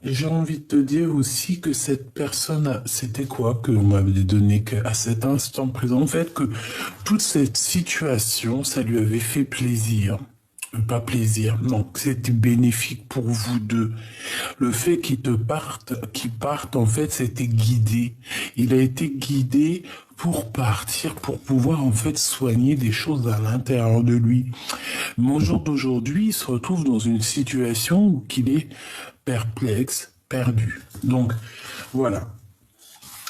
J'ai envie de te dire aussi que cette personne, c'était quoi que l'on m'avait donné à cet instant présent? En fait, que toute cette situation, ça lui avait fait plaisir. Pas plaisir, non, que c'était bénéfique pour vous deux. Le fait qu'il parte, en fait, c'était guidé. Il a été guidé pour partir, pour pouvoir, en fait, soigner des choses à l'intérieur de lui. Mais au jour d'aujourd'hui, il se retrouve dans une situation où il est perplexe, perdu. Donc, voilà.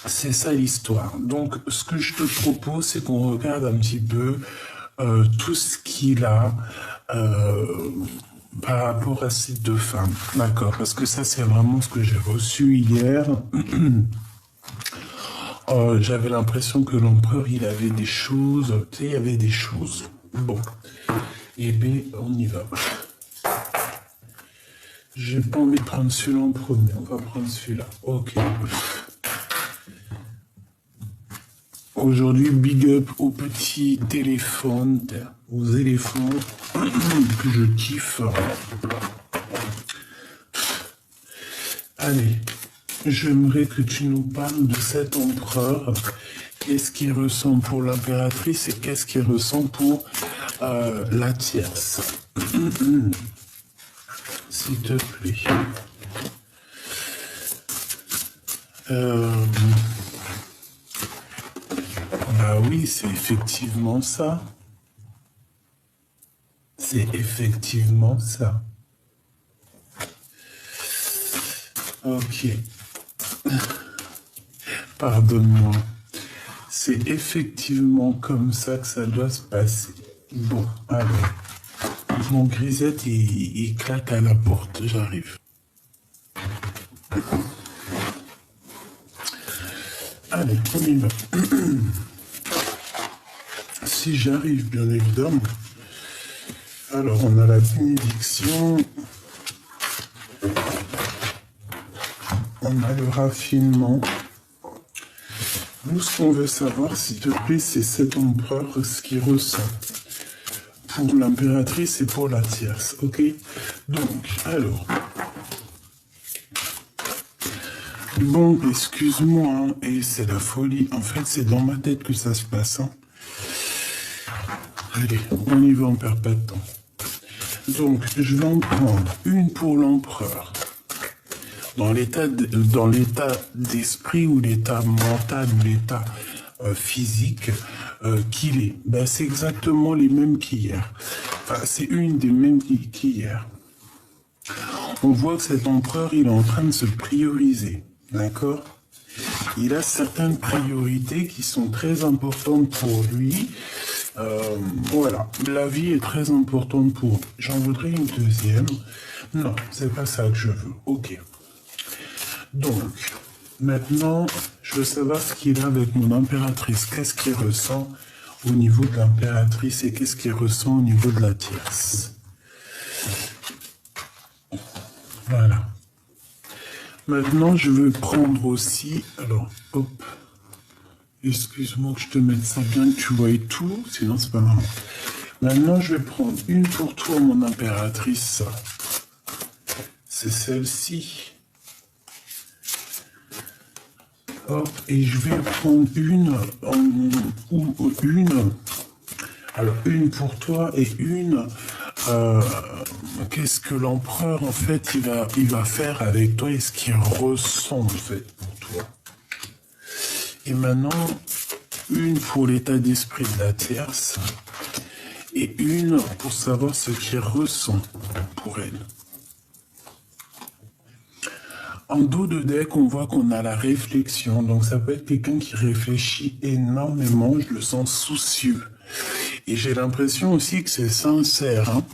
C'est ça l'histoire. Donc, ce que je te propose, c'est qu'on regarde un petit peu tout ce qu'il a par rapport à ces deux femmes. D'accord? Parce que ça, c'est vraiment ce que j'ai reçu hier. J'avais l'impression que l'empereur, il avait des choses. Tu sais, il y avait des choses. Bon. Eh bien, on y va. J'ai pas envie de prendre celui-là en premier. On va prendre celui-là. Ok. Aujourd'hui, big up aux petits téléphones, aux éléphants que je kiffe. Allez, j'aimerais que tu nous parles de cet empereur. Qu'est-ce qu'il ressent pour l'impératrice et qu'est-ce qu'il ressent pour la tierce. S'il te plaît. Ah oui, c'est effectivement ça. C'est effectivement ça. Ok. Pardonne-moi. C'est effectivement comme ça que ça doit se passer. Bon, allez. Mon grisette, il claque à la porte. J'arrive. Allez, on y va. Si j'arrive, bien évidemment. Alors, on a la bénédiction. On a le raffinement. Nous, ce qu'on veut savoir, s'il te plaît, c'est cet empereur, ce qu'il ressent. Pour l'impératrice et pour la tierce, ok? Donc, alors... Bon, excuse-moi, hein, et c'est la folie. En fait, c'est dans ma tête que ça se passe. Hein. Allez, on y va, on perd pas de temps. Donc, je vais en prendre une pour l'empereur. Dans l'état d'esprit ou l'état mental ou l'état physique qu'il est. Ben, c'est exactement les mêmes qu'hier. Enfin, c'est une des mêmes qu'hier. On voit que cet empereur, il est en train de se prioriser. D'accord? Il a certaines priorités qui sont très importantes pour lui. Voilà, la vie est très importante pour lui. J'en voudrais une deuxième. Non, c'est pas ça que je veux. Ok. Donc, maintenant, je veux savoir ce qu'il a avec mon impératrice. Qu'est-ce qu'il ressent au niveau de l'impératrice et qu'est-ce qu'il ressent au niveau de la tierce. Voilà. Maintenant, je veux prendre aussi... Alors, hop. Excuse-moi que je te mette ça bien, que tu vois tout, sinon c'est pas marrant. Maintenant, je vais prendre une pour toi, mon impératrice. C'est celle-ci. Hop, et je vais prendre une, alors une pour toi et une, qu'est-ce que l'empereur, en fait, il va faire avec toi et ce qu'il ressent, en fait, pour toi. Et maintenant, une pour l'état d'esprit de la tierce et une pour savoir ce qu'il ressent pour elle. En dos de deck, on voit qu'on a la réflexion. Donc, ça peut être quelqu'un qui réfléchit énormément. Je le sens soucieux. Et j'ai l'impression aussi que c'est sincère. Hein.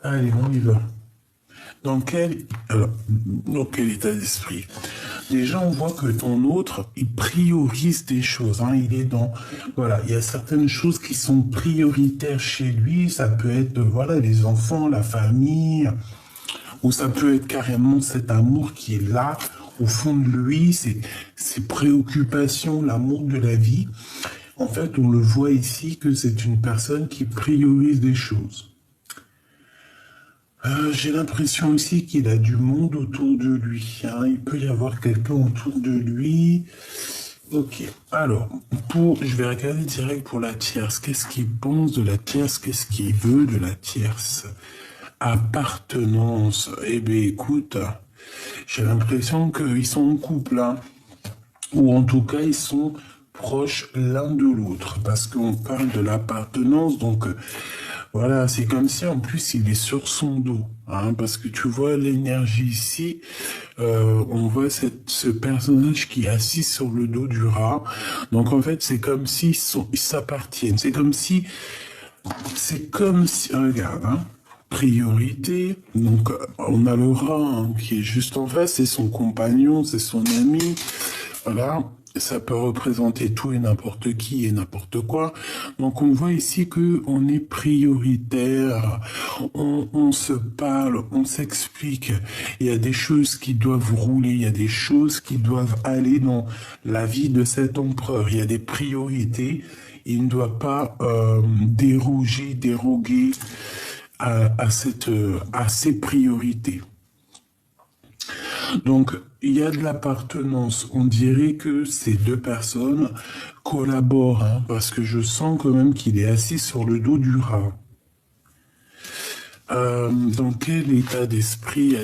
Allez, on y va. Dans quel état d'esprit? Déjà, on voit que ton autre, il priorise des choses. Hein. Il est dans... Voilà, il y a certaines choses qui sont prioritaires chez lui. Ça peut être, voilà, les enfants, la famille. Ou ça peut être carrément cet amour qui est là, au fond de lui. Ses préoccupations, l'amour de la vie. En fait, on le voit ici que c'est une personne qui priorise des choses. J'ai l'impression aussi qu'il a du monde autour de lui. Hein. Il peut y avoir quelqu'un autour de lui. Ok, alors, je vais regarder direct pour la tierce. Qu'est-ce qu'il pense de la tierce? Qu'est-ce qu'il veut de la tierce? Appartenance. Eh bien, écoute, j'ai l'impression qu'ils sont en couple, hein. Ou en tout cas, ils sont proches l'un de l'autre, parce qu'on parle de l'appartenance, donc voilà, c'est comme si en plus il est sur son dos, hein, parce que tu vois l'énergie ici, on voit ce personnage qui est assis sur le dos du rat, donc en fait c'est comme si ils s'appartiennent, c'est comme si, regarde, hein, priorité, donc on a le rat hein, qui est juste en face, c'est son compagnon, c'est son ami, voilà. Ça peut représenter tout et n'importe qui et n'importe quoi. Donc on voit ici que on est prioritaire, on se parle, on s'explique. Il y a des choses qui doivent rouler, il y a des choses qui doivent aller dans la vie de cet empereur. Il y a des priorités. Il ne doit pas déroguer à ces priorités. Donc, il y a de l'appartenance. On dirait que ces deux personnes collaborent, hein, parce que je sens quand même qu'il est assis sur le dos du rat. Dans quel état d'esprit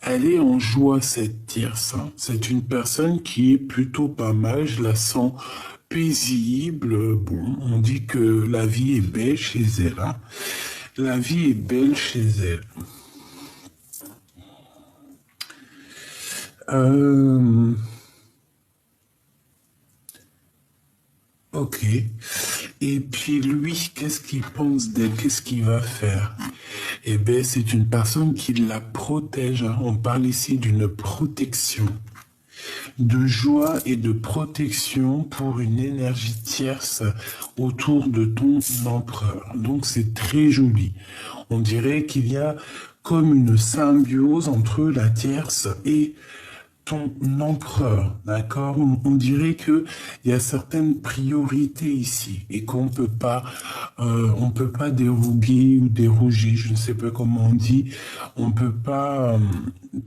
elle est en joie, cette tierce. Hein. C'est une personne qui est plutôt pas mal, je la sens paisible. Bon, on dit que la vie est belle chez elle. Hein. La vie est belle chez elle. Ok. Et puis lui, qu'est-ce qu'il pense d'elle? Qu'est-ce qu'il va faire? Eh bien, c'est une personne qui la protège. Hein. On parle ici d'une protection. De joie et de protection pour une énergie tierce autour de ton empereur. Donc c'est très joli. On dirait qu'il y a comme une symbiose entre la tierce et ton empereur, d'accord? On dirait que il y a certaines priorités ici et qu'on on peut pas déroguer ou déroger, je ne sais pas comment on dit, on peut pas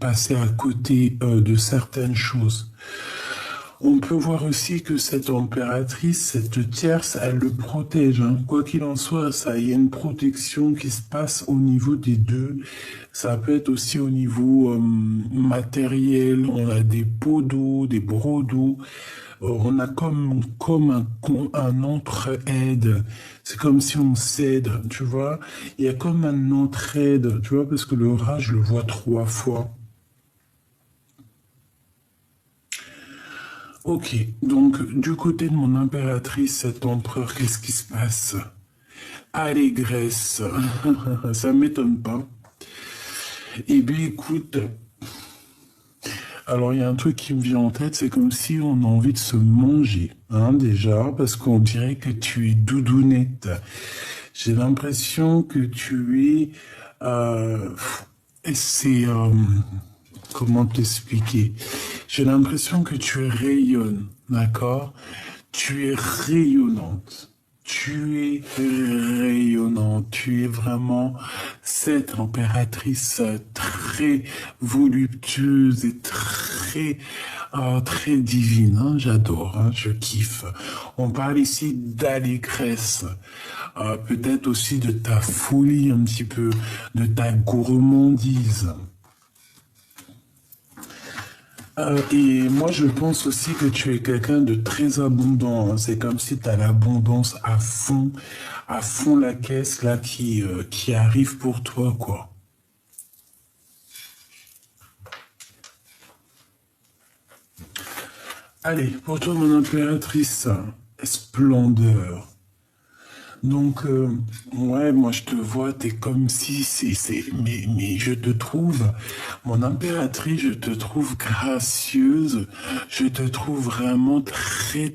passer à côté de certaines choses. On peut voir aussi que cette impératrice, cette tierce, elle le protège. Hein. Quoi qu'il en soit, il y a une protection qui se passe au niveau des deux. Ça peut être aussi au niveau matériel. On a des pots d'eau, des brocs d'eau. On a comme un entraide. C'est comme si on s'aide, tu vois. Il y a comme un entraide, tu vois, parce que le rat, je le vois 3 fois. Ok, donc du côté de mon impératrice, cet empereur, qu'est-ce qui se passe? Allégresse, ça m'étonne pas. Eh bien écoute, alors il y a un truc qui me vient en tête, c'est comme si on a envie de se manger, hein, déjà, parce qu'on dirait que tu es doudounette. J'ai l'impression que tu es... c'est... comment t'expliquer? J'ai l'impression que tu rayonnes, d'accord? Tu es rayonnante. Tu es rayonnante. Tu es vraiment cette impératrice très voluptueuse et très divine. Hein, j'adore, hein, je kiffe. On parle ici d'allégresse. Peut-être aussi de ta folie un petit peu, de ta gourmandise. Et moi, je pense aussi que tu es quelqu'un de très abondant. Hein. C'est comme si tu as l'abondance à fond la caisse là qui arrive pour toi, quoi. Allez, pour toi, mon impératrice, splendeur. Donc, ouais, moi je te vois, t'es comme si mais je te trouve, mon impératrice, je te trouve gracieuse, je te trouve vraiment très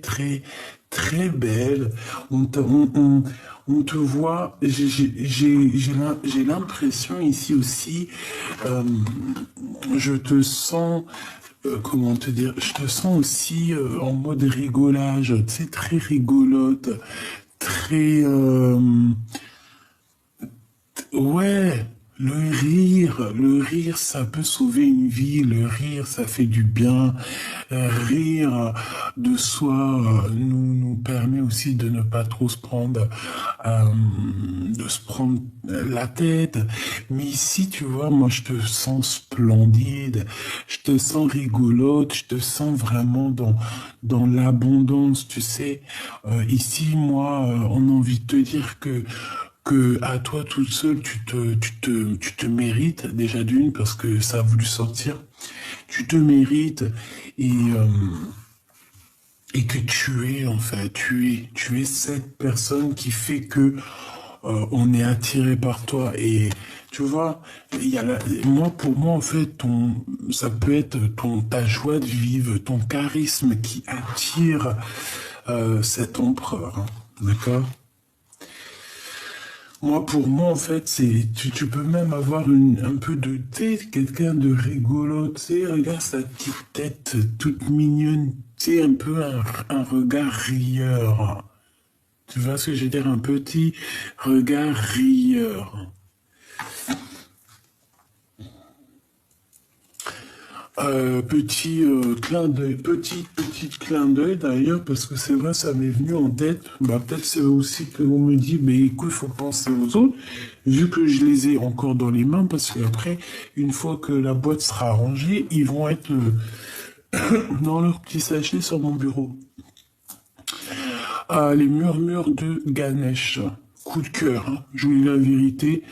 belle. On te voit, j'ai l'impression ici aussi, je te sens comment te dire, je te sens aussi en mode rigolage, tu sais, très rigolote, très, ouais, le rire, ça peut sauver une vie, le rire, ça fait du bien. Rire de soi nous permet aussi de ne pas trop se prendre, euh, de se prendre la tête. Mais ici, tu vois, moi, je te sens splendide, je te sens rigolote, je te sens vraiment dans l'abondance, tu sais. Ici, moi, on a envie de te dire que à toi toute seule, tu te mérites déjà d'une parce que ça a voulu sortir. Tu te mérites et, euh, et que tu es en fait, tu es cette personne qui fait que on est attiré par toi et tu vois, moi pour moi en fait ça peut être ta joie de vivre, ton charisme qui attire cet empereur, hein. D'accord? Moi, pour moi, en fait, tu peux même avoir un peu de tête, quelqu'un de rigolo, tu sais, regarde sa petite tête toute mignonne, tu sais, un peu un regard rieur. Tu vois ce que je veux dire? Un petit regard rieur. Petit clin d'œil, petit clin d'œil d'ailleurs, parce que c'est vrai, ça m'est venu en tête. Bah, peut-être c'est aussi qu'on me dit, mais écoute, il faut penser aux autres, vu que je les ai encore dans les mains, parce qu'après, une fois que la boîte sera rangée, ils vont être dans leur petit sachet sur mon bureau. Ah, les murmures de Ganesh. Coup de cœur, hein. Je vous dis la vérité,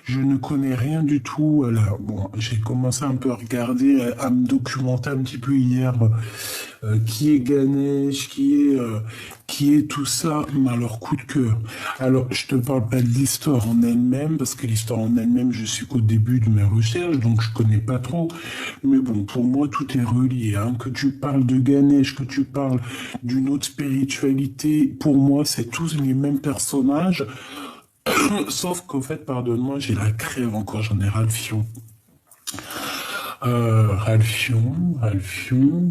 je ne connais rien du tout. Là, bon, j'ai commencé un peu à regarder, à me documenter un petit peu hier, qui est Ganesh, qui est tout ça, mais alors coup de cœur. Alors, je te parle pas de l'histoire en elle-même, parce que l'histoire en elle-même, je suis qu'au début de mes recherches, donc je connais pas trop. Mais bon, pour moi, tout est relié, hein. Que tu parles de Ganesh, que tu parles d'une autre spiritualité, pour moi, c'est tous les mêmes personnages. Sauf qu'au fait, pardonne-moi, j'ai la crève encore, j'en ai ras le fion. Ralphion,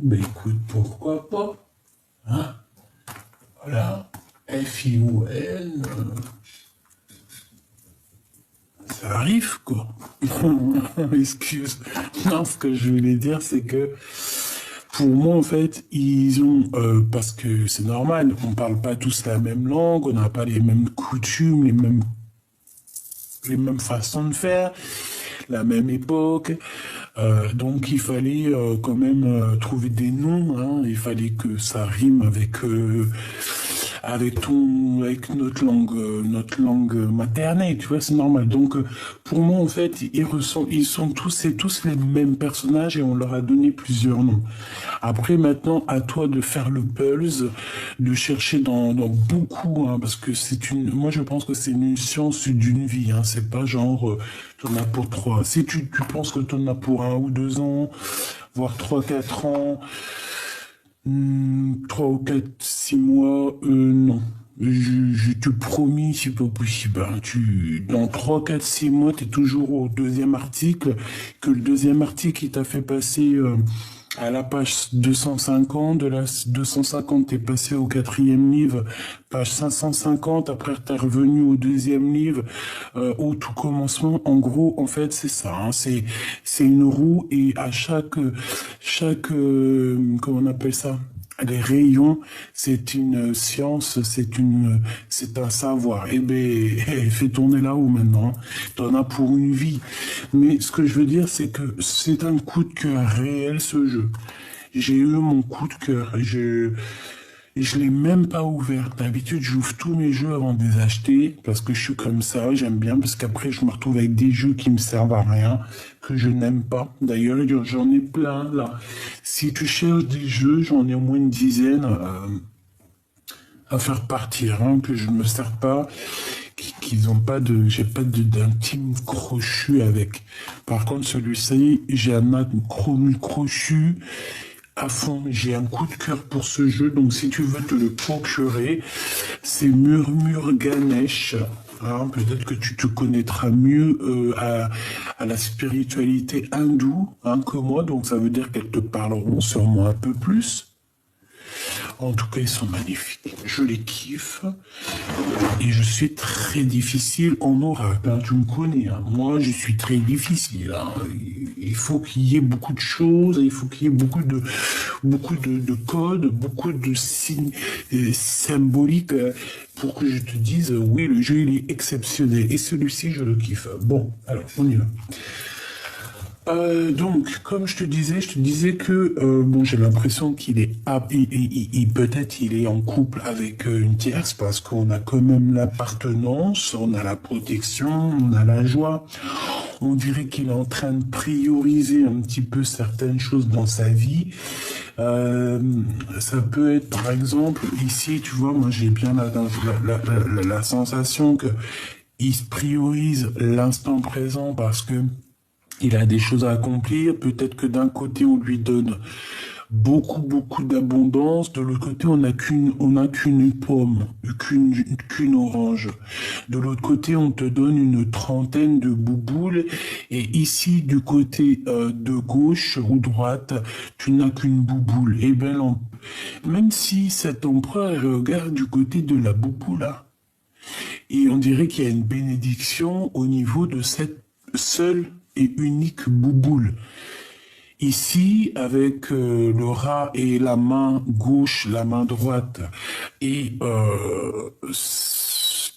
ben écoute, pourquoi pas, hein? Voilà, F-I-O-N, ça arrive, quoi. Excuse. Non, ce que je voulais dire, c'est que pour moi, en fait, ils ont, parce que c'est normal, on parle pas tous la même langue, on n'a pas les mêmes coutumes, les mêmes façons de faire, la même époque. Donc il fallait quand même trouver des noms, hein. Il fallait que ça rime avec notre langue maternelle, tu vois, c'est normal. Donc pour moi en fait, ils sont tous et tous les mêmes personnages et on leur a donné plusieurs noms. Après maintenant, à toi de faire le pulse, de chercher dans beaucoup, hein, parce que moi je pense que c'est une science d'une vie, hein. C'est pas genre t'en as pour 3. Si tu penses que t'en as pour 1 ou 2 ans, voire 3, 4 ans. 3 ou 4, 6 mois, non. Je te promis, c'est pas possible, hein. Dans 3, 4, 6 mois, tu es toujours au deuxième article, que le deuxième article, il t'a fait passer à la page 250, de la 250, t'es passé au quatrième livre, page 550, après t'es revenu au deuxième livre, au tout commencement. En gros, en fait, c'est ça, hein. C'est une roue et à chaque, comment on appelle ça? Les rayons, c'est une science, c'est un savoir. Eh ben, fais tourner là-haut maintenant. T'en as pour une vie. Mais ce que je veux dire, c'est que c'est un coup de cœur réel, ce jeu. J'ai eu mon coup de cœur. Je l'ai même pas ouvert. D'habitude, j'ouvre tous mes jeux avant de les acheter parce que je suis comme ça. J'aime bien parce qu'après, je me retrouve avec des jeux qui me servent à rien, que je n'aime pas. D'ailleurs, j'en ai plein là. Si tu cherches des jeux, j'en ai au moins une dizaine à faire partir, hein, que je ne me sers pas, qu'ils ont pas de, j'ai pas d'intime crochu avec. Par contre, celui-ci, j'ai un chrome crochu à fond. J'ai un coup de cœur pour ce jeu, donc si tu veux te le procurer, c'est Murmure Ganesh. Hein, peut-être que tu te connaîtras mieux à la spiritualité hindoue hein, que moi, donc ça veut dire qu'elles te parleront sûrement un peu plus. En tout cas, ils sont magnifiques. Je les kiffe. Et je suis très difficile en oracle. Hein. Tu me connais. Hein. Moi, je suis très difficile. Hein. Il faut qu'il y ait beaucoup de choses. Il faut qu'il y ait beaucoup de codes, beaucoup de signes symboliques pour que je te dise, oui, le jeu, il est exceptionnel. Et celui-ci, je le kiffe. Bon, alors, on y va. Donc, comme je te disais que bon, j'ai l'impression qu'il est peut-être il est en couple avec une tierce parce qu'on a quand même l'appartenance, on a la protection, on a la joie. On dirait qu'il est en train de prioriser un petit peu certaines choses dans sa vie. Ça peut être, par exemple, ici, tu vois, moi j'ai bien la sensation que il priorise l'instant présent parce que il a des choses à accomplir. Peut-être que d'un côté, on lui donne beaucoup d'abondance. De l'autre côté, on n'a qu'une pomme, qu'une orange. De l'autre côté, on te donne une trentaine de bouboules. Et ici, du côté de gauche ou droite, tu n'as qu'une bouboule. Et bien, même si cet empereur regarde du côté de la bouboule, là, et on dirait qu'il y a une bénédiction au niveau de cette seule et unique bouboule. Ici, avec le rat et la main gauche, la main droite, et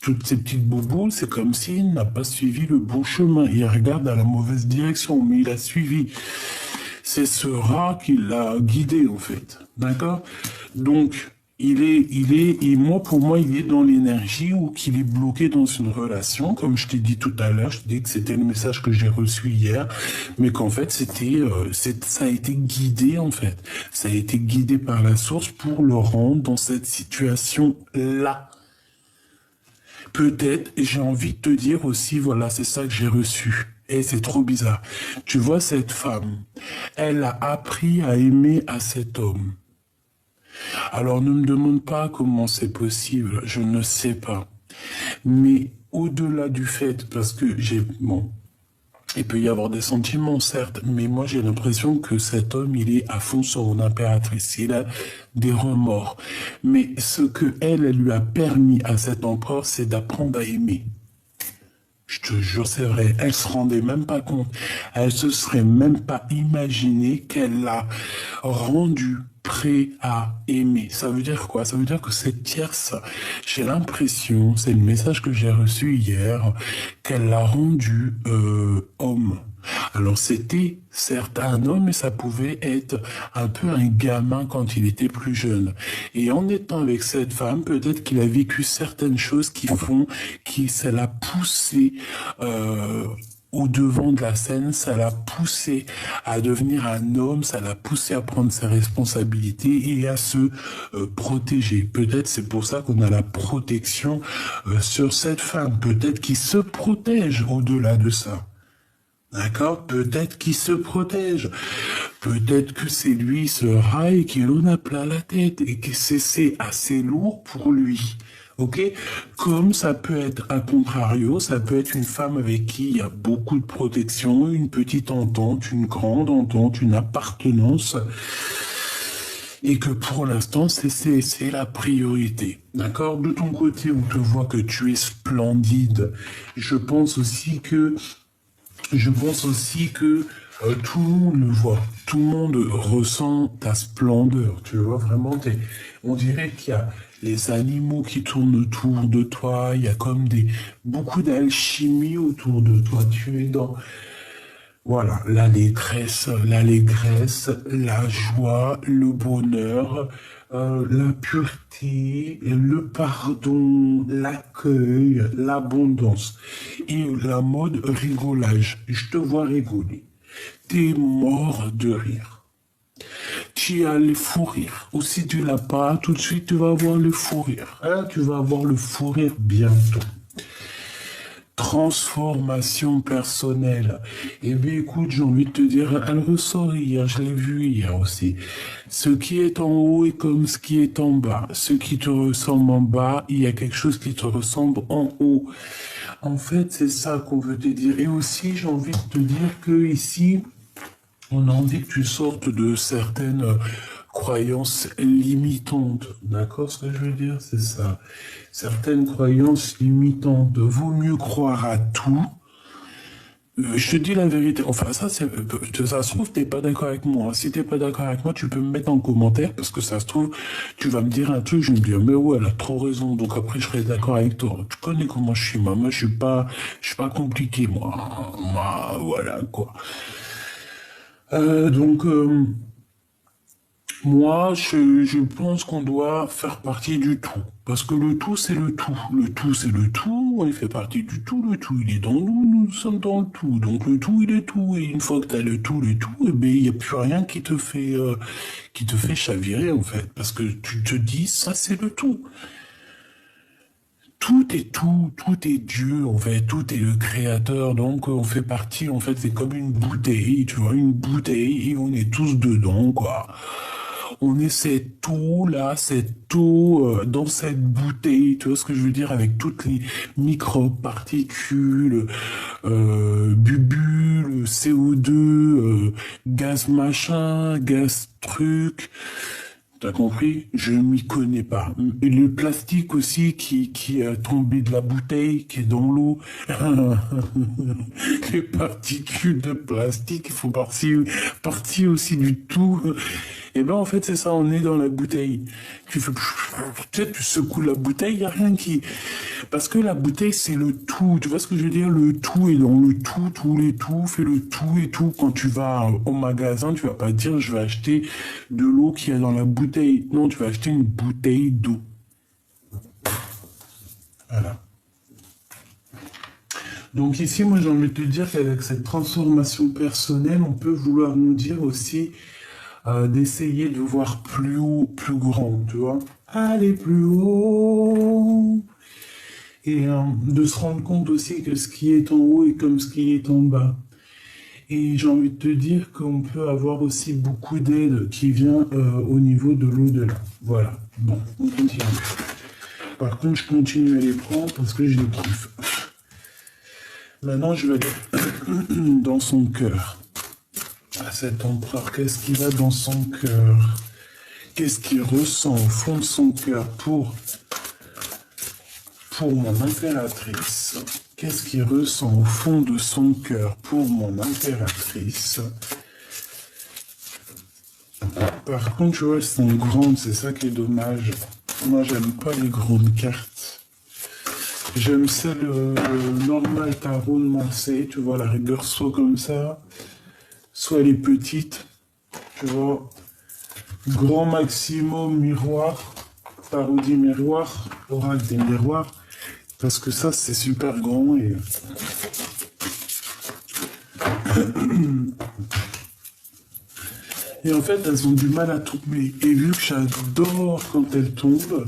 toutes ces petites bouboules, c'est comme s'il n'a pas suivi le bon chemin. Il regarde à la mauvaise direction, mais il a suivi. C'est ce rat qui l'a guidé, en fait. D'accord? Donc, et moi, pour moi, il est dans l'énergie ou qu'il est bloqué dans une relation. Comme je t'ai dit tout à l'heure, je t'ai dit que c'était le message que j'ai reçu hier, mais qu'en fait, ça a été guidé, en fait. Ça a été guidé par la source pour le rendre dans cette situation-là. Peut-être, j'ai envie de te dire aussi, voilà, c'est ça que j'ai reçu. Et c'est trop bizarre. Tu vois, cette femme, elle a appris à aimer à cet homme. Alors ne me demande pas comment c'est possible, je ne sais pas. Mais au-delà du fait, parce que bon, il peut y avoir des sentiments certes, mais moi j'ai l'impression que cet homme il est à fond sur son impératrice, il a des remords. Mais ce que elle lui a permis à cet empereur, c'est d'apprendre à aimer. Je te jure, c'est vrai, elle se rendait même pas compte. Elle se serait même pas imaginé qu'elle l'a rendu prêt à aimer. Ça veut dire quoi? Ça veut dire que cette tierce, j'ai l'impression, c'est le message que j'ai reçu hier, qu'elle l'a rendu homme. Alors c'était certes un homme, mais ça pouvait être un peu un gamin quand il était plus jeune. Et en étant avec cette femme, peut-être qu'il a vécu certaines choses ça l'a poussé au devant de la scène, ça l'a poussé à devenir un homme, ça l'a poussé à prendre ses responsabilités et à se protéger. Peut-être c'est pour ça qu'on a la protection sur cette femme. Peut-être qu'il se protège au-delà de ça. D'accord? Peut-être qu'il se protège. Peut-être que c'est lui, ce rail, qui en a plein la tête et que c'est assez lourd pour lui. Ok? Comme ça peut être à contrario, ça peut être une femme avec qui il y a beaucoup de protection, une petite entente, une grande entente, une appartenance. Et que pour l'instant, c'est la priorité. D'accord? De ton côté, on te voit que tu es splendide. Je pense aussi que tout le monde le voit, tout le monde ressent ta splendeur, tu vois, vraiment, on dirait qu'il y a les animaux qui tournent autour de toi, il y a comme beaucoup d'alchimie autour de toi, tu es dans, voilà, l'allégresse, la joie, le bonheur, la pureté, le pardon, l'accueil, l'abondance et la mode rigolage. Je te vois rigoler. T'es mort de rire. Tu as le fou rire. Ou si tu l'as pas, tout de suite tu vas avoir le fou rire. Hein, tu vas avoir le fou rire bientôt. Transformation personnelle. Eh bien, écoute, j'ai envie de te dire, elle ressort hier, je l'ai vu hier aussi. Ce qui est en haut est comme ce qui est en bas. Ce qui te ressemble en bas, il y a quelque chose qui te ressemble en haut. En fait, c'est ça qu'on veut te dire. Et aussi, j'ai envie de te dire que ici, on a envie que tu sortes de certaines croyances limitantes. D'accord? Ce que je veux dire, c'est ça. Certaines croyances limitantes. Vaut mieux croire à tout. Je te dis la vérité. Enfin, ça se trouve, t'es pas d'accord avec moi. Si t'es pas d'accord avec moi, tu peux me mettre en commentaire parce que ça se trouve, tu vas me dire un truc, je vais me dire, mais ouais, elle a trop raison. Donc après, je serai d'accord avec toi. Tu connais comment je suis, moi. Moi, je suis pas compliqué, moi. Moi, voilà, quoi. Donc, moi, je pense qu'on doit faire partie du tout. Parce que le tout, c'est le tout. Le tout, c'est le tout. On fait partie du tout. Le tout, il est dans nous. Nous sommes dans le tout. Donc, le tout, il est tout. Et une fois que tu as le tout, eh ben, il n'y a plus rien qui te fait chavirer, en fait. Parce que tu te dis, ça, c'est le tout. Tout est tout. Tout est Dieu, en fait. Tout est le créateur. Donc, on fait partie, en fait, c'est comme une bouteille, tu vois, une bouteille et on est tous dedans, quoi. On est cette eau-là, cette eau dans cette bouteille, tu vois ce que je veux dire, avec toutes les microparticules, bulles, CO2, gaz machin, gaz truc. T'as compris? Je m'y connais pas. Et le plastique aussi qui est tombé de la bouteille, qui est dans l'eau. Les particules de plastique font partie aussi du tout. Et ben en fait c'est ça, on est dans la bouteille. Tu fais, tu sais, tu secoues la bouteille, y a rien qui. Parce que la bouteille c'est le tout. Tu vois ce que je veux dire? Le tout est dans le tout, tous les tout, fais le tout et tout. Quand tu vas au magasin, tu vas pas dire je vais acheter de l'eau qu'il y a dans la bouteille. Non, tu vas acheter une bouteille d'eau. Voilà. Donc ici, moi j'ai envie de te dire qu'avec cette transformation personnelle, on peut vouloir nous dire aussi d'essayer de voir plus haut, plus grand, tu vois. Aller plus haut. Et de se rendre compte aussi que ce qui est en haut est comme ce qui est en bas. Et j'ai envie de te dire qu'on peut avoir aussi beaucoup d'aide qui vient au niveau de l'au-delà. Voilà. Bon, on continue. Par contre, je continue à les prendre parce que je les kiffe. Maintenant, je vais aller dans son cœur. À cet empereur, qu'est-ce qu'il a dans son cœur? Qu'est-ce qu'il ressent au fond de son cœur pour mon impératrice? Qu'est-ce qu'il ressent au fond de son cœur pour mon impératrice? Par contre, tu vois, elles sont grandes, c'est ça qui est dommage. Moi, j'aime pas les grandes cartes. J'aime celle normal tarot de Marseille, tu vois, la rigueur soit comme ça, soit les petites, tu vois. Grand maximum miroir, parodie miroir, oracle des miroirs, parce que ça c'est super grand et et en fait elles ont du mal à tomber. Et vu que j'adore quand elles tombent,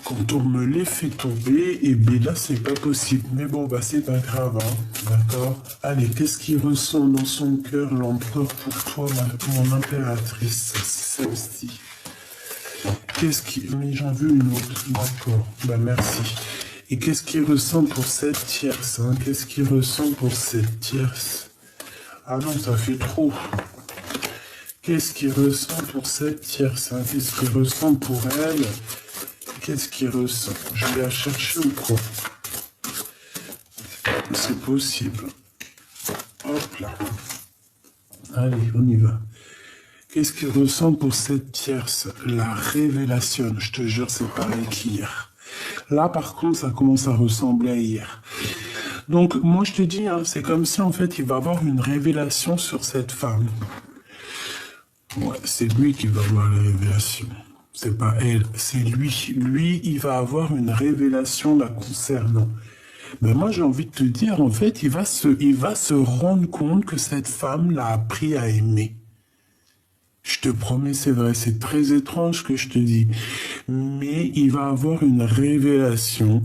quand on me les fait tomber, et bien là c'est pas possible. Mais bon bah c'est pas grave, hein, d'accord. Allez, qu'est-ce qu'il ressent dans son cœur l'empereur pour toi, mon impératrice? C'est celle-ci. Qu'est-ce qui... Mais j'en veux une autre. D'accord. Bah merci. Et qu'est-ce qu'il ressent pour cette tierce, hein? Qu'est-ce qu'il ressent pour cette tierce? Ah non, ça fait trop. Qu'est-ce qu'il ressent pour cette tierce, hein? Qu'est-ce qu'il ressent pour elle? Qu'est-ce qu'il ressent? Je vais la chercher ou quoi? C'est possible. Hop là. Allez, on y va. Qu'est-ce qu'il ressent pour cette tierce? La révélation, je te jure, c'est pareil qu'hier. Là, par contre, ça commence à ressembler à hier. Donc, moi, je te dis, hein, c'est comme si, en fait, il va avoir une révélation sur cette femme. Ouais, c'est lui qui va avoir la révélation. C'est pas elle, c'est lui. Lui, il va avoir une révélation la concernant. Mais moi, j'ai envie de te dire, en fait, il va se rendre compte que cette femme l'a appris à aimer. Je te promets, c'est vrai, c'est très étrange ce que je te dis. Mais il va avoir une révélation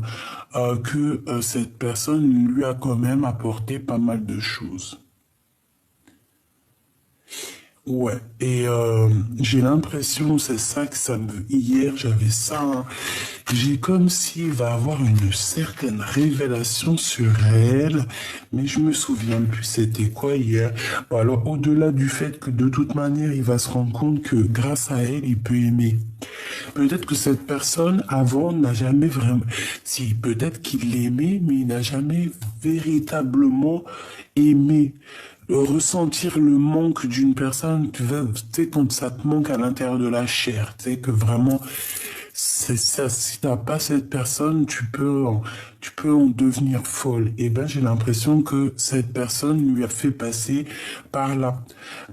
que cette personne lui a quand même apporté pas mal de choses. Ouais, et j'ai l'impression, c'est ça que ça me... Hier, j'avais ça, hein. J'ai comme s'il va avoir une certaine révélation sur elle, mais je me souviens plus c'était quoi hier. Bon, alors, au-delà du fait que de toute manière, il va se rendre compte que grâce à elle, il peut aimer. Peut-être que cette personne, avant, n'a jamais vraiment... Si, peut-être qu'il l'aimait, mais il n'a jamais véritablement aimé. Ressentir le manque d'une personne, tu sais, quand ça te manque à l'intérieur de la chair, tu sais, que vraiment, c'est ça, si t'as pas cette personne, tu peux en devenir folle. Et ben, j'ai l'impression que cette personne lui a fait passer par là.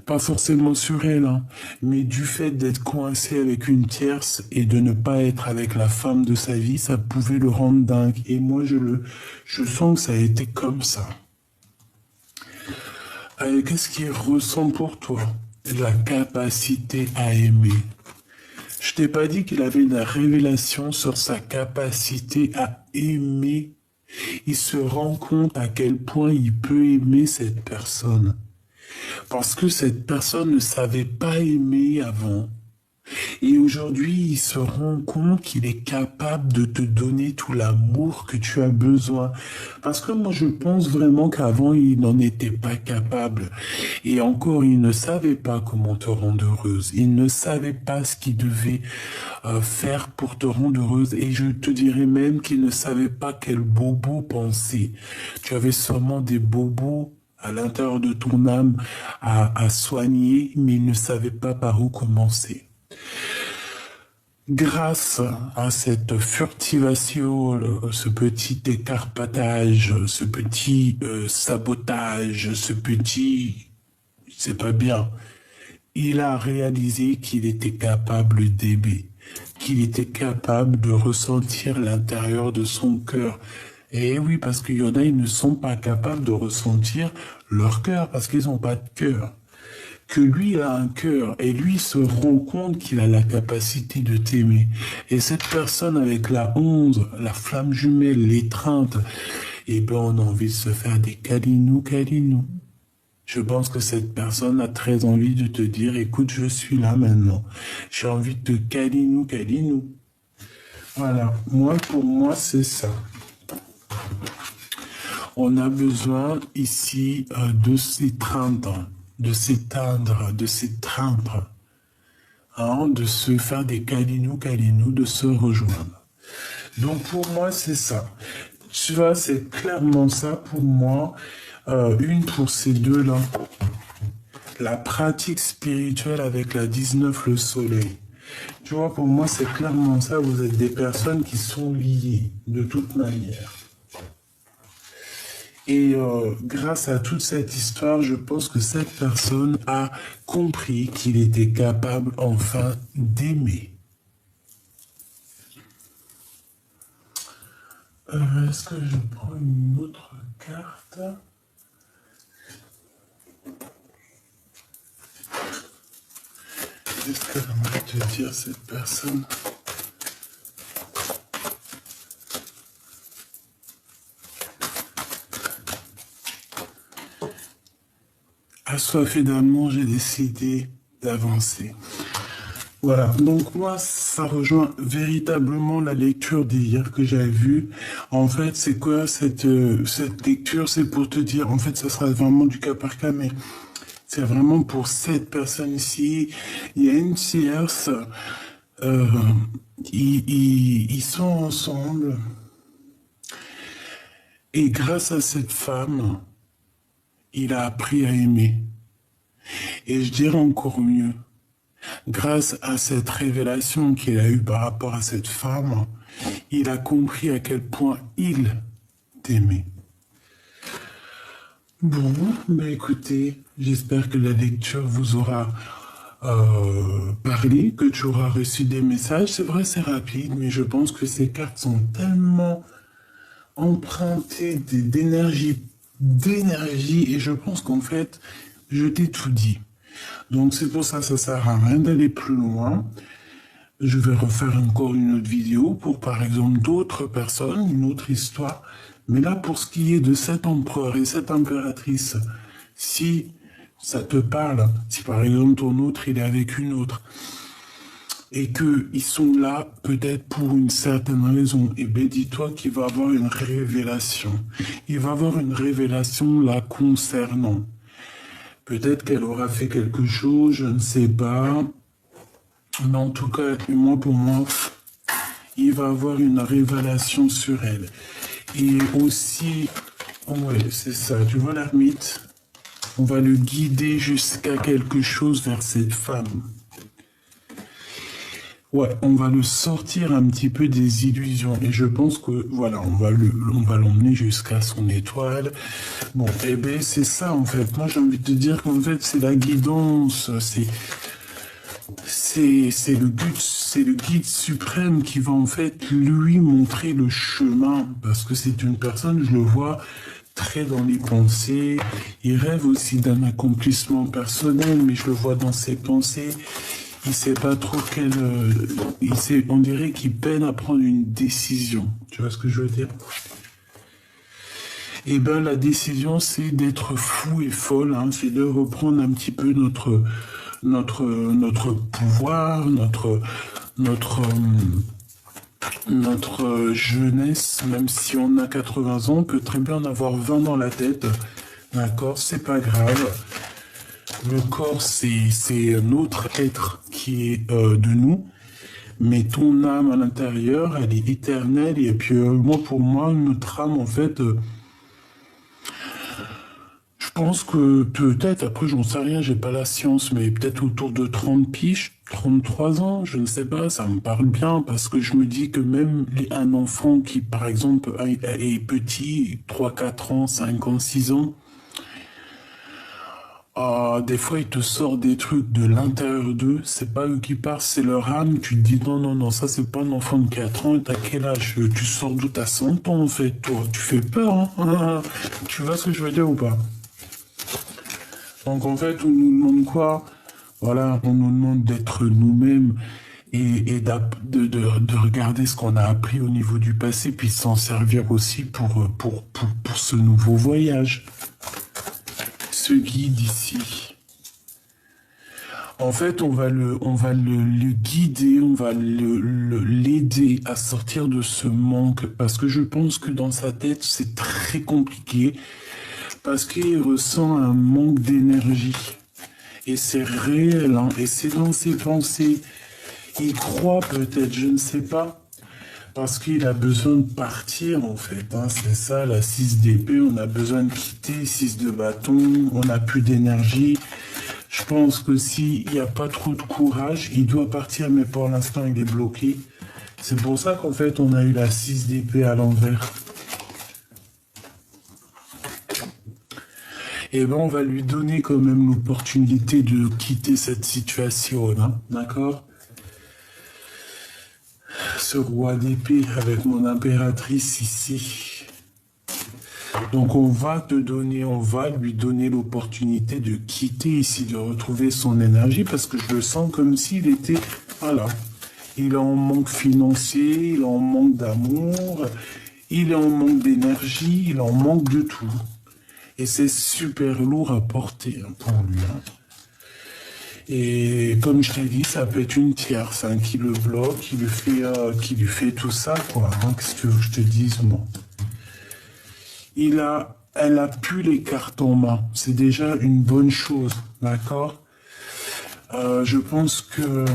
Pas forcément sur elle, hein, mais du fait d'être coincé avec une tierce et de ne pas être avec la femme de sa vie, ça pouvait le rendre dingue. Et moi, je sens que ça a été comme ça. Qu'est-ce qui ressent pour toi la capacité à aimer? Je t'ai pas dit qu'il avait une révélation sur sa capacité à aimer. Il se rend compte à quel point il peut aimer cette personne. Parce que cette personne ne savait pas aimer avant. Et aujourd'hui, il se rend compte qu'il est capable de te donner tout l'amour que tu as besoin. Parce que moi, je pense vraiment qu'avant, il n'en était pas capable. Et encore, il ne savait pas comment te rendre heureuse. Il ne savait pas ce qu'il devait faire pour te rendre heureuse. Et je te dirais même qu'il ne savait pas quel bobo penser. Tu avais sûrement des bobos à l'intérieur de ton âme à soigner, mais il ne savait pas par où commencer. Grâce à cette furtivation, ce petit écarpatage, ce petit sabotage, ce petit, c'est pas bien, il a réalisé qu'il était capable d'aimer, qu'il était capable de ressentir l'intérieur de son cœur. Et oui, parce qu'il y en a, ils ne sont pas capables de ressentir leur cœur parce qu'ils n'ont pas de cœur. Que lui a un cœur et lui se rend compte qu'il a la capacité de t'aimer. Et cette personne avec la 11, la flamme jumelle, l'étreinte, eh ben on a envie de se faire des câlinous, câlinous. Je pense que cette personne a très envie de te dire, écoute, je suis là maintenant. J'ai envie de te câlinou, câlinou. Voilà, moi, pour moi, c'est ça. On a besoin ici de s'étreindre, de s'éteindre, de s'étreindre, hein, de se faire des câlinous, câlinous, de se rejoindre. Donc pour moi, c'est ça. Tu vois, c'est clairement ça pour moi. Une pour ces deux-là. La pratique spirituelle avec la 19, le soleil. Tu vois, pour moi, c'est clairement ça. Vous êtes des personnes qui sont liées de toute manière. Et grâce à toute cette histoire, je pense que cette personne a compris qu'il était capable enfin d'aimer. Est-ce que je prends une autre carte? Qu'est-ce qu'elle va te dire, cette personne? Assoiffé d'amour, j'ai décidé d'avancer. Voilà, donc moi, ça rejoint véritablement la lecture d'hier que j'avais vue. En fait, c'est quoi cette lecture? C'est pour te dire, en fait, ça sera vraiment du cas par cas, mais c'est vraiment pour cette personne ici. Il y a une tierce, euh, ils sont ensemble, et grâce à cette femme, il a appris à aimer. Et je dirais encore mieux, grâce à cette révélation qu'il a eue par rapport à cette femme, il a compris à quel point il t'aimait. Bon, ben écoutez, j'espère que la lecture vous aura parlé, que tu auras reçu des messages. C'est vrai, c'est rapide, mais je pense que ces cartes sont tellement empruntées d'énergie, et je pense qu'en fait, je t'ai tout dit. Donc c'est pour ça, ça sert à rien d'aller plus loin. Je vais refaire encore une autre vidéo pour, par exemple, d'autres personnes, une autre histoire. Mais là, pour ce qui est de cet empereur et cette impératrice, si ça te parle. Si par exemple ton autre, il est avec une autre, et qu'ils sont là peut-être pour une certaine raison, et bien dis-toi qu'il va avoir une révélation. Il va avoir une révélation là concernant. Peut-être qu'elle aura fait quelque chose, je ne sais pas. Mais en tout cas, moi pour moi, il va avoir une révélation sur elle. Et aussi, ouais, c'est ça, tu vois l'ermite, on va le guider jusqu'à quelque chose vers cette femme. Ouais, on va le sortir un petit peu des illusions. Et je pense que, voilà, on va l'emmener jusqu'à son étoile. Bon, eh ben, c'est ça, en fait. Moi, j'ai envie de te dire qu'en fait, c'est la guidance. C'est le guide suprême qui va, en fait, lui montrer le chemin. Parce que c'est une personne, je le vois, très dans les pensées. Il rêve aussi d'un accomplissement personnel, mais je le vois dans ses pensées. Il sait pas trop on dirait qu'il peine à prendre une décision. Tu vois ce que je veux dire? Eh ben, la décision, c'est d'être fou et folle, hein. C'est de reprendre un petit peu notre pouvoir, notre jeunesse, même si on a 80 ans, on peut très bien en avoir 20 dans la tête. D'accord? C'est pas grave. Le corps, c'est un autre être qui est de nous, mais ton âme à l'intérieur, elle est éternelle. Et puis pour moi, notre âme, en fait, je pense que peut-être, après j'en sais rien, j'ai pas la science, mais peut-être autour de 30 piges, 33 ans, je ne sais pas, ça me parle bien, parce que je me dis que même un enfant qui, par exemple, est petit, 3, 4 ans, 5 ans, 6 ans, des fois, ils te sortent des trucs de l'intérieur d'eux, c'est pas eux qui parlent, c'est leur âme. Tu te dis non, non, non, ça c'est pas un enfant de 4 ans, t'as quel âge? Tu sors d'où? T'as 100 ans en fait, toi. Tu fais peur, hein? Tu vois ce que je veux dire ou pas? Donc en fait, on nous demande quoi? Voilà, on nous demande d'être nous-mêmes et de regarder ce qu'on a appris au niveau du passé, puis s'en servir aussi pour ce nouveau voyage. Ce guide ici. En fait, on va le guider, on va l'aider à sortir de ce manque, parce que je pense que dans sa tête, c'est très compliqué, parce qu'il ressent un manque d'énergie. Et c'est réel, hein, et c'est dans ses pensées. Il croit peut-être, je ne sais pas, parce qu'il a besoin de partir, en fait. Hein, c'est ça, la 6 d'épée, on a besoin de quitter, 6 de bâton, on n'a plus d'énergie. Je pense que s'il n'y a pas trop de courage, il doit partir, mais pour l'instant, il est bloqué. C'est pour ça qu'en fait, on a eu la 6 d'épée à l'envers. Et ben, on va lui donner quand même l'opportunité de quitter cette situation, hein, d'accord? Ce roi d'épée avec mon impératrice ici. Donc on va lui donner l'opportunité de quitter ici, de retrouver son énergie, parce que je le sens comme s'il était, voilà, il est en manque financier, il est en manque d'amour, il est en manque d'énergie, il est en manque de tout. Et c'est super lourd à porter pour lui. Hein. Et comme je t'ai dit, ça peut être une tierce hein, qui le bloque, qui lui fait tout ça, quoi. Hein, qu'est-ce que je te dise, moi? Elle a plus les cartes en main. C'est déjà une bonne chose, d'accord? Je pense que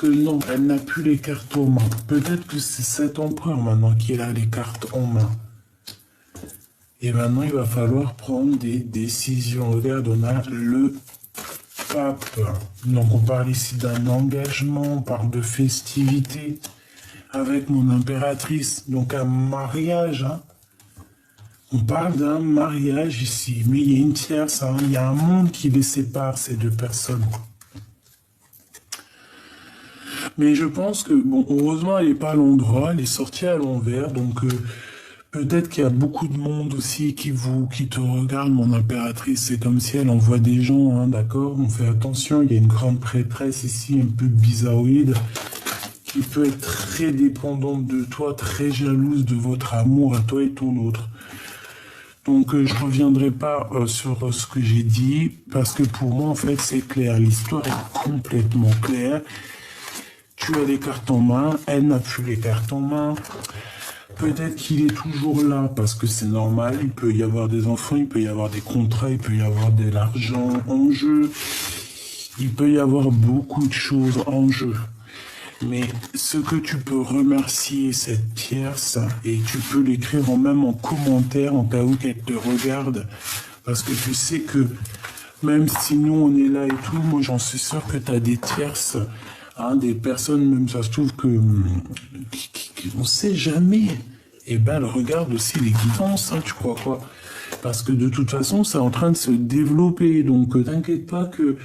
non, elle n'a plus les cartes en main. Peut-être que c'est cet empereur maintenant qui a les cartes en main. Et maintenant, il va falloir prendre des décisions. Regarde, on a le pape. Donc, on parle ici d'un engagement, on parle de festivité avec mon impératrice. Donc, un mariage. Hein. On parle d'un mariage ici. Mais il y a une tierce. Hein. Il y a un monde qui les sépare, ces deux personnes. Mais je pense que, bon, heureusement, elle n'est pas à l'endroit. Elle est sortie à l'envers. Donc, peut-être qu'il y a beaucoup de monde aussi qui te regarde, mon impératrice. C'est comme si elle envoie des gens, hein, d'accord? On fait attention, il y a une grande prêtresse ici, un peu bizarroïde, qui peut être très dépendante de toi, très jalouse de votre amour à toi et ton autre. Donc, je reviendrai pas sur ce que j'ai dit, parce que pour moi, en fait, c'est clair. L'histoire est complètement claire. Tu as les cartes en main, elle n'a plus les cartes en main. Peut-être qu'il est toujours là, parce que c'est normal. Il peut y avoir des enfants, il peut y avoir des contrats, il peut y avoir de l'argent en jeu. Il peut y avoir beaucoup de choses en jeu. Mais ce que tu peux remercier cette tierce, et tu peux l'écrire même en commentaire en cas où qu'elle te regarde, parce que tu sais que même si nous on est là et tout, moi j'en suis sûr que tu as des tierces, hein, des personnes, même ça se trouve que on sait jamais. Et ben elle regarde aussi les guidances, hein, tu crois quoi? Parce que de toute façon c'est en train de se développer, donc t'inquiète pas que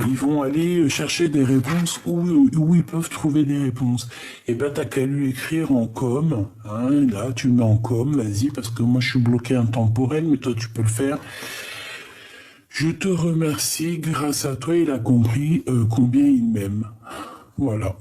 ils vont aller chercher des réponses où ils peuvent trouver des réponses. Et ben t'as qu'à lui écrire en com, hein, là tu mets en com, vas-y, parce que moi je suis bloqué intemporel, mais toi tu peux le faire. Je te remercie, grâce à toi il a compris combien il m'aime. Voilà.